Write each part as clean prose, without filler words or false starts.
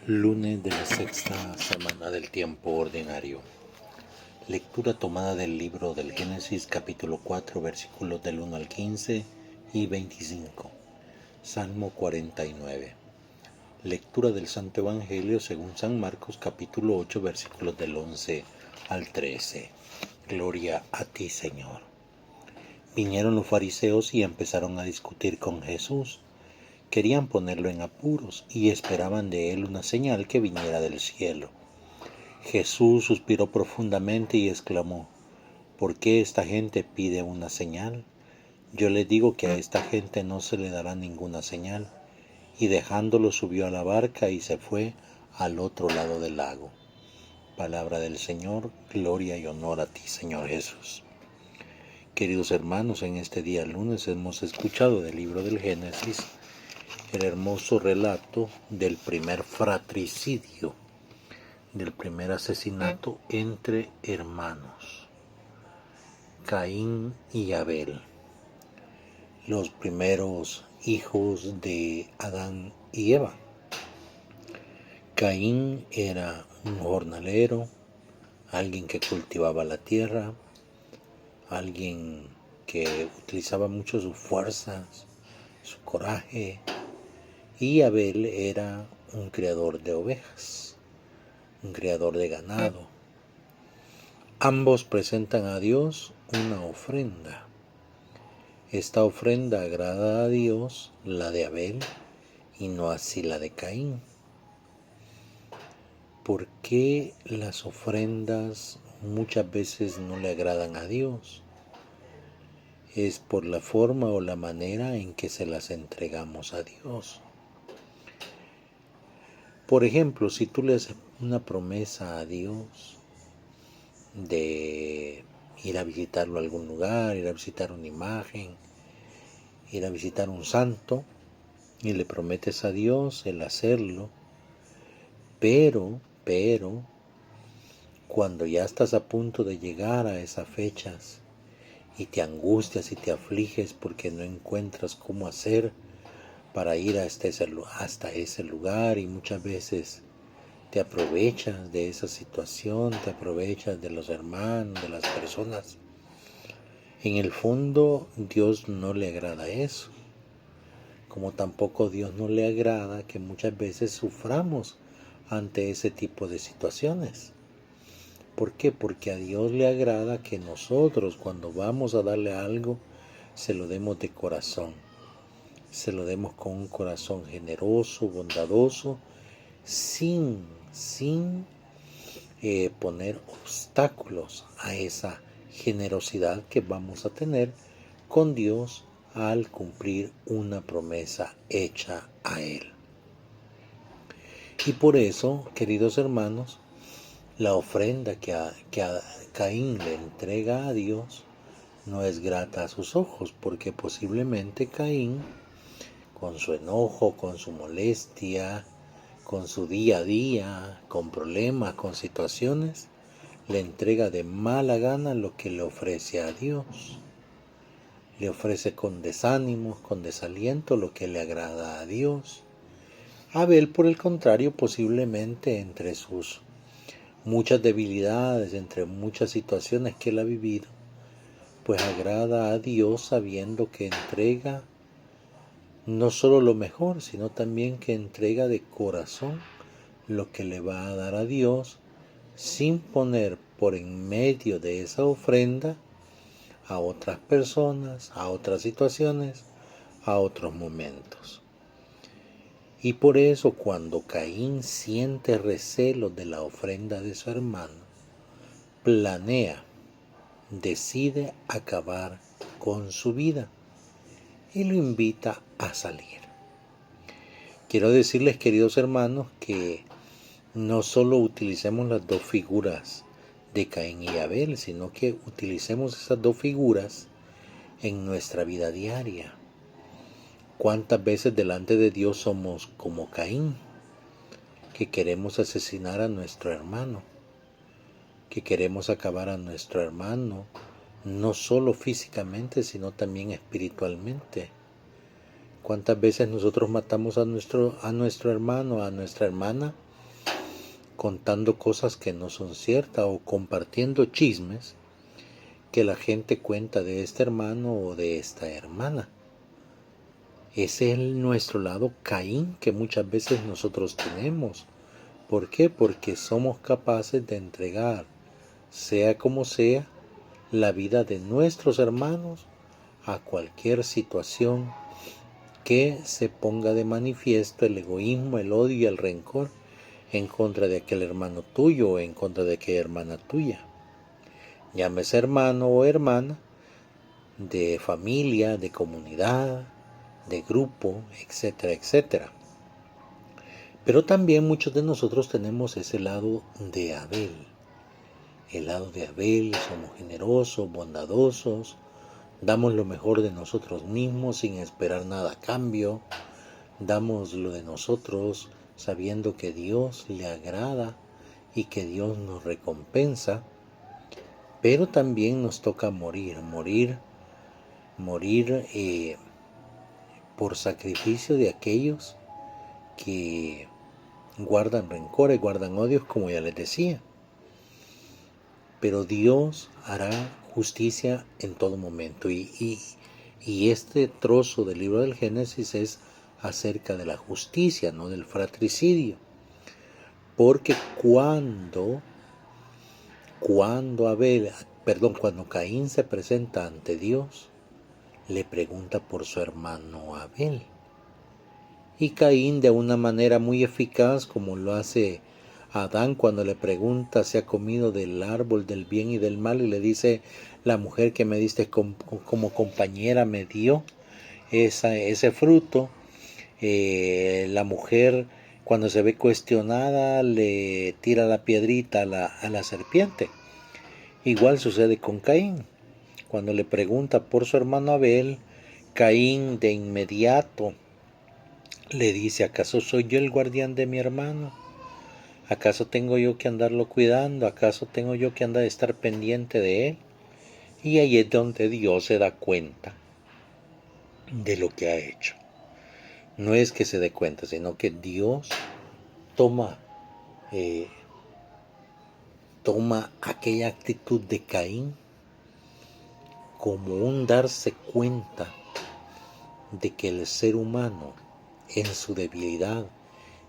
Lunes de la sexta semana del tiempo ordinario. Lectura tomada del libro del Génesis capítulo 4 versículos del 1 al 15 y 25. Salmo 49. Lectura del Santo Evangelio según San Marcos capítulo 8 versículos del 11 al 13. Gloria a ti, Señor. Vinieron los fariseos y empezaron a discutir con Jesús. Querían ponerlo en apuros y esperaban de él una señal que viniera del cielo. Jesús suspiró profundamente y exclamó: ¿por qué esta gente pide una señal? Yo les digo que a esta gente no se le dará ninguna señal. Y dejándolo subió a la barca y se fue al otro lado del lago. Palabra del Señor, gloria y honor a ti, Señor Jesús. Queridos hermanos, en este día lunes hemos escuchado del libro del Génesis el hermoso relato del primer fratricidio, del primer asesinato entre hermanos, Caín y Abel, los primeros hijos de Adán y Eva. Caín era un jornalero, alguien que cultivaba la tierra, alguien que utilizaba mucho sus fuerzas, su coraje, y Abel era un criador de ovejas, un criador de ganado. Ambos presentan a Dios una ofrenda. Esta ofrenda agrada a Dios, la de Abel, y no así la de Caín. ¿Por qué las ofrendas muchas veces no le agradan a Dios? Es por la forma o la manera en que se las entregamos a Dios. Por ejemplo, si tú le haces una promesa a Dios de ir a visitarlo a algún lugar, ir a visitar una imagen, ir a visitar un santo, y le prometes a Dios el hacerlo, pero, cuando ya estás a punto de llegar a esas fechas y te angustias y te afliges porque no encuentras cómo hacer para ir hasta ese lugar, y muchas veces te aprovechas de esa situación, te aprovechas de los hermanos, de las personas. En el fondo, Dios no le agrada eso. Como tampoco Dios no le agrada que muchas veces suframos ante ese tipo de situaciones. ¿Por qué? Porque a Dios le agrada que nosotros, cuando vamos a darle algo, se lo demos de corazón. Se lo demos con un corazón generoso, bondadoso, sin poner obstáculos a esa generosidad que vamos a tener con Dios al cumplir una promesa hecha a Él. Y por eso, queridos hermanos, la ofrenda que a Caín le entrega a Dios no es grata a sus ojos, porque posiblemente Caín, con su enojo, con su molestia, con su día a día, con problemas, con situaciones, le entrega de mala gana lo que le ofrece a Dios. Le ofrece con desánimo, con desaliento lo que le agrada a Dios. Abel, por el contrario, posiblemente entre sus muchas debilidades, entre muchas situaciones que él ha vivido, pues agrada a Dios sabiendo que entrega no solo lo mejor, sino también que entrega de corazón lo que le va a dar a Dios, sin poner por en medio de esa ofrenda a otras personas, a otras situaciones, a otros momentos. Y por eso, cuando Caín siente recelo de la ofrenda de su hermano, planea, decide acabar con su vida y lo invita a salir. Quiero decirles, queridos hermanos, que no solo utilicemos las dos figuras de Caín y Abel, sino que utilicemos esas dos figuras en nuestra vida diaria. ¿Cuántas veces delante de Dios somos como Caín, que queremos asesinar a nuestro hermano, que queremos acabar a nuestro hermano, no solo físicamente, sino también espiritualmente? ¿Cuántas veces nosotros matamos a nuestro hermano, a nuestra hermana, contando cosas que no son ciertas o compartiendo chismes que la gente cuenta de este hermano o de esta hermana. Ese es nuestro lado Caín que muchas veces nosotros tenemos. ¿Por qué? Porque somos capaces de entregar, sea como sea, la vida de nuestros hermanos a cualquier situación que se ponga de manifiesto el egoísmo, el odio y el rencor en contra de aquel hermano tuyo o en contra de aquella hermana tuya. Llámese hermano o hermana, de familia, de comunidad, de grupo, etcétera, etcétera. Pero también muchos de nosotros tenemos ese lado de Abel. El lado de Abel, somos generosos, bondadosos, damos lo mejor de nosotros mismos sin esperar nada a cambio, damos lo de nosotros sabiendo que Dios le agrada y que Dios nos recompensa, pero también nos toca morir por sacrificio de aquellos que guardan rencores, guardan odios, como ya les decía. Pero Dios hará justicia en todo momento. Y este trozo del libro del Génesis es acerca de la justicia, no del fratricidio. Porque cuando Caín se presenta ante Dios, le pregunta por su hermano Abel. Y Caín, de una manera muy eficaz, como lo hace Adán cuando le pregunta si ha comido del árbol del bien y del mal, y le dice: la mujer que me diste como compañera me dio ese fruto. La mujer, cuando se ve cuestionada, le tira la piedrita a la serpiente. Igual sucede con Caín. Cuando le pregunta por su hermano Abel, Caín de inmediato le dice: ¿acaso soy yo el guardián de mi hermano? ¿Acaso tengo yo que andarlo cuidando? ¿Acaso tengo yo que estar pendiente de él? Y ahí es donde Dios se da cuenta de lo que ha hecho. No es que se dé cuenta, sino que Dios toma aquella actitud de Caín como un darse cuenta de que el ser humano, en su debilidad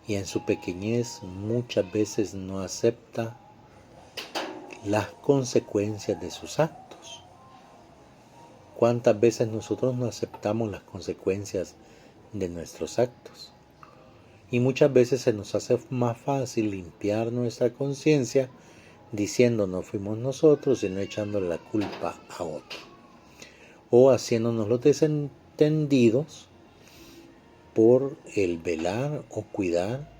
y en su pequeñez, muchas veces no acepta las consecuencias de sus actos. ¿Cuántas veces nosotros no aceptamos las consecuencias de nuestros actos? Y muchas veces se nos hace más fácil limpiar nuestra conciencia diciendo: no fuimos nosotros, sino echándole la culpa a otro, o haciéndonos los desentendidos por el velar o cuidar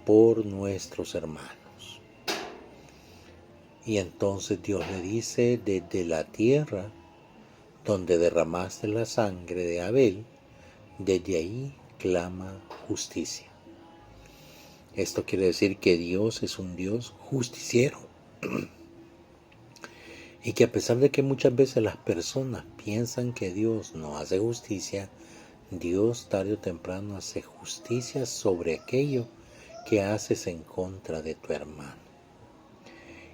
por nuestros hermanos. Y entonces Dios le dice: desde la tierra donde derramaste la sangre de Abel, desde ahí clama justicia. Esto quiere decir que Dios es un Dios justiciero. Y que a pesar de que muchas veces las personas piensan que Dios no hace justicia, Dios tarde o temprano hace justicia sobre aquello que haces en contra de tu hermano.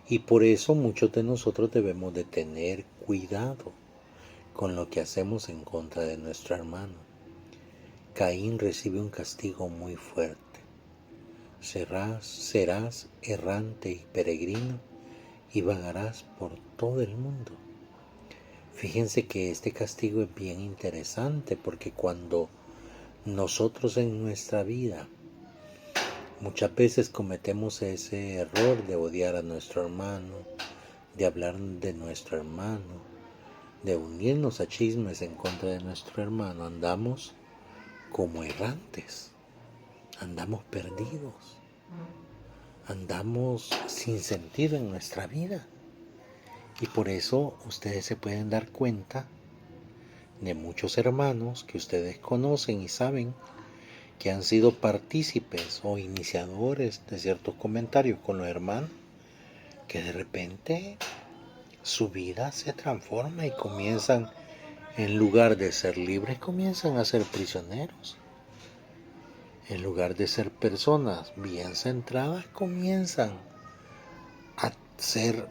Y por eso muchos de nosotros debemos de tener cuidado con lo que hacemos en contra de nuestro hermano. Caín recibe un castigo muy fuerte. Serás errante y peregrino y vagarás por todo el mundo. Fíjense que este castigo es bien interesante, porque cuando nosotros en nuestra vida muchas veces cometemos ese error de odiar a nuestro hermano, de hablar de nuestro hermano, de unirnos a chismes en contra de nuestro hermano, andamos como errantes, andamos perdidos, andamos sin sentido en nuestra vida. Y por eso ustedes se pueden dar cuenta de muchos hermanos que ustedes conocen y saben que han sido partícipes o iniciadores de ciertos comentarios con los hermanos, que de repente su vida se transforma y comienzan, en lugar de ser libres, comienzan a ser prisioneros. en lugar de ser personas bien centradas, comienzan a ser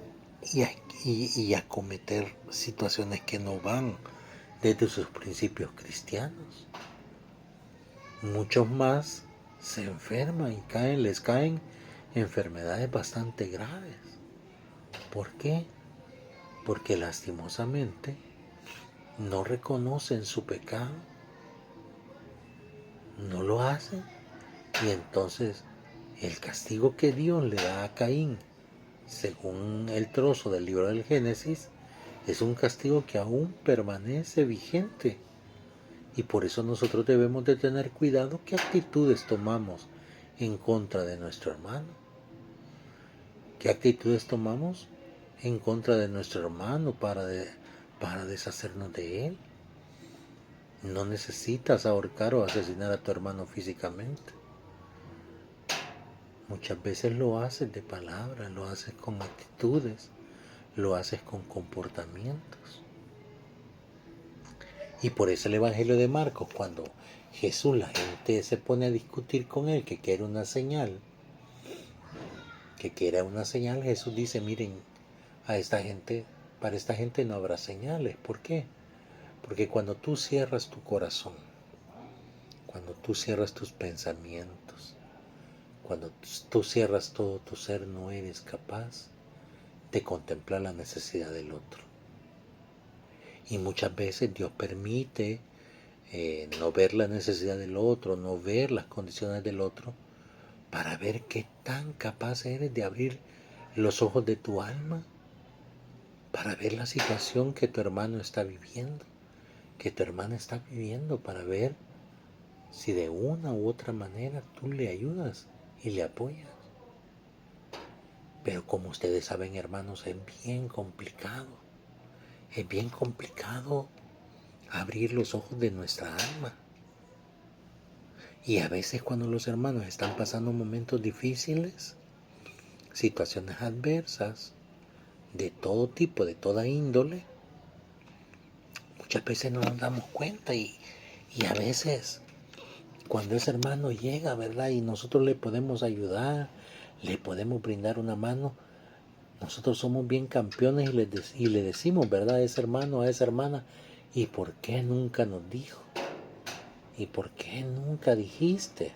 y a cometer situaciones que no van desde sus principios cristianos. Muchos más se enferman y les caen enfermedades bastante graves. ¿Por qué? Porque lastimosamente no reconocen su pecado, no lo hacen, y entonces el castigo que Dios le da a Caín, según el trozo del libro del Génesis, es un castigo que aún permanece vigente. Y por eso nosotros debemos de tener cuidado qué actitudes tomamos en contra de nuestro hermano. ¿Qué actitudes tomamos en contra de nuestro hermano para deshacernos de él? No necesitas ahorcar o asesinar a tu hermano físicamente. Muchas veces lo haces de palabras, lo haces con actitudes, lo haces con comportamientos. Y por eso el Evangelio de Marcos, cuando Jesús, la gente se pone a discutir con él que quiere una señal, Jesús dice, miren, a esta gente, para esta gente no habrá señales. ¿Por qué? Porque cuando tú cierras tu corazón, cuando tú cierras tus pensamientos, cuando tú cierras todo tu ser, no eres capaz de contemplar la necesidad del otro. Y muchas veces Dios permite no ver la necesidad del otro, no ver las condiciones del otro, para ver qué tan capaz eres de abrir los ojos de tu alma, para ver la situación que tu hermano está viviendo, que tu hermana está viviendo, para ver si de una u otra manera tú le ayudas y le apoyas. Pero como ustedes saben, hermanos, es bien complicado abrir los ojos de nuestra alma. Y a veces cuando los hermanos están pasando momentos difíciles, situaciones adversas, de todo tipo, de toda índole, muchas veces no nos damos cuenta y a veces cuando ese hermano llega, ¿verdad? Y nosotros le podemos ayudar, le podemos brindar una mano, nosotros somos bien campeones y le decimos, ¿verdad? A ese hermano, a esa hermana, ¿y por qué nunca nos dijo? ¿Y por qué nunca dijiste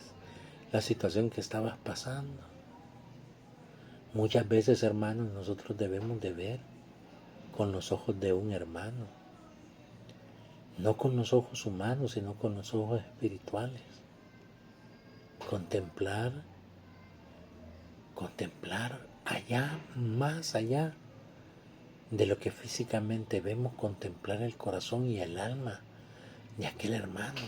la situación que estabas pasando? Muchas veces, hermanos, nosotros debemos de ver con los ojos de un hermano, no con los ojos humanos, sino con los ojos espirituales. Contemplar allá, más allá de lo que físicamente vemos, contemplar el corazón y el alma de aquel hermano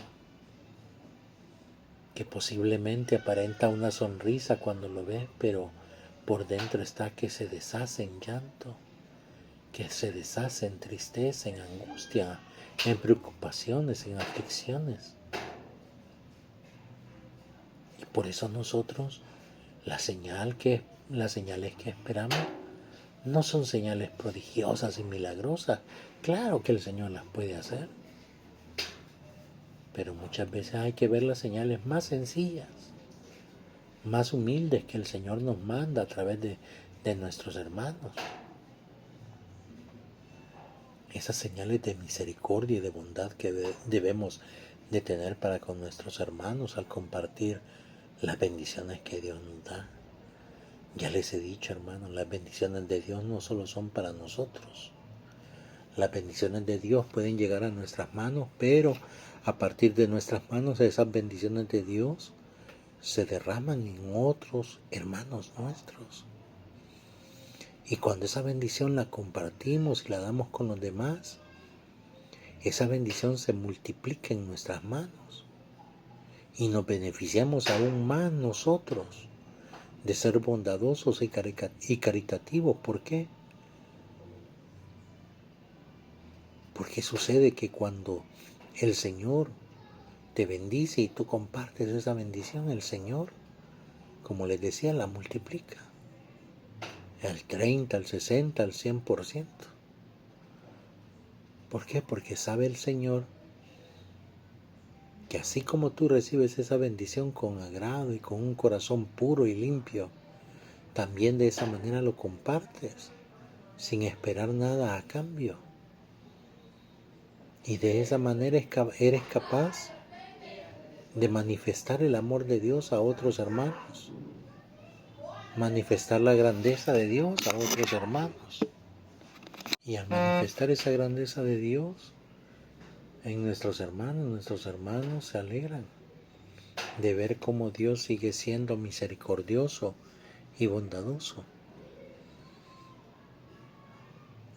que posiblemente aparenta una sonrisa cuando lo ves, pero por dentro está que se deshace en llanto, que se deshace en tristeza, en angustia, en preocupaciones, en aflicciones. Y por eso nosotros las señales que esperamos no son señales prodigiosas y milagrosas. Claro que el Señor las puede hacer, pero muchas veces hay que ver las señales más sencillas, más humildes que el Señor nos manda a través de nuestros hermanos. Esas señales de misericordia y de bondad que debemos de tener para con nuestros hermanos al compartir las bendiciones que Dios nos da. Ya les he dicho, hermanos, las bendiciones de Dios no solo son para nosotros. Las bendiciones de Dios pueden llegar a nuestras manos, pero a partir de nuestras manos esas bendiciones de Dios se derraman en otros hermanos nuestros. Y cuando esa bendición la compartimos y la damos con los demás, esa bendición se multiplica en nuestras manos y nos beneficiamos aún más nosotros de ser bondadosos y caritativos. ¿Por qué? Porque sucede que cuando el Señor te bendice y tú compartes esa bendición, el Señor, como les decía, la multiplica al 30, al 60, al 100%. ¿Por qué? Porque sabe el Señor que así como tú recibes esa bendición con agrado y con un corazón puro y limpio, también de esa manera lo compartes, sin esperar nada a cambio. Y de esa manera eres capaz de manifestar el amor de Dios a otros hermanos, manifestar la grandeza de Dios a otros hermanos. Y al manifestar esa grandeza de Dios en nuestros hermanos se alegran de ver cómo Dios sigue siendo misericordioso y bondadoso.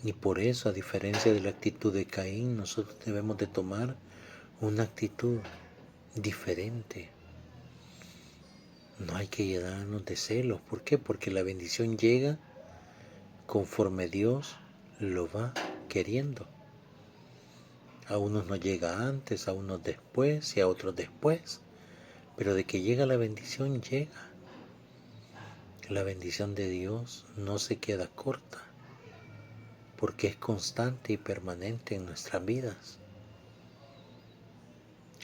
Y por eso, a diferencia de la actitud de Caín, nosotros debemos de tomar una actitud diferente. No hay que llenarnos de celos. ¿Por qué? Porque la bendición llega conforme Dios lo va queriendo. A unos nos llega antes, a unos después y a otros después. Pero de que llega la bendición, llega. La bendición de Dios no se queda corta, porque es constante y permanente en nuestras vidas.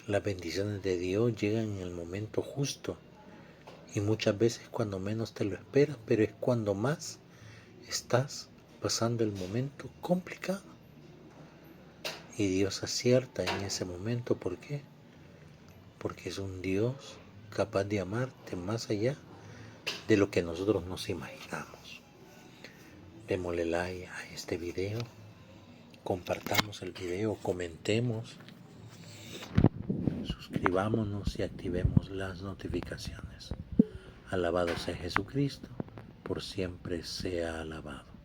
Las bendiciones de Dios llegan en el momento justo y muchas veces cuando menos te lo esperas, pero es cuando más estás pasando el momento complicado. Y Dios acierta en ese momento. ¿Por qué? Porque es un Dios capaz de amarte más allá de lo que nosotros nos imaginamos. Démosle like a este video, compartamos el video, comentemos, suscribámonos y activemos las notificaciones. Alabado sea Jesucristo, por siempre sea alabado.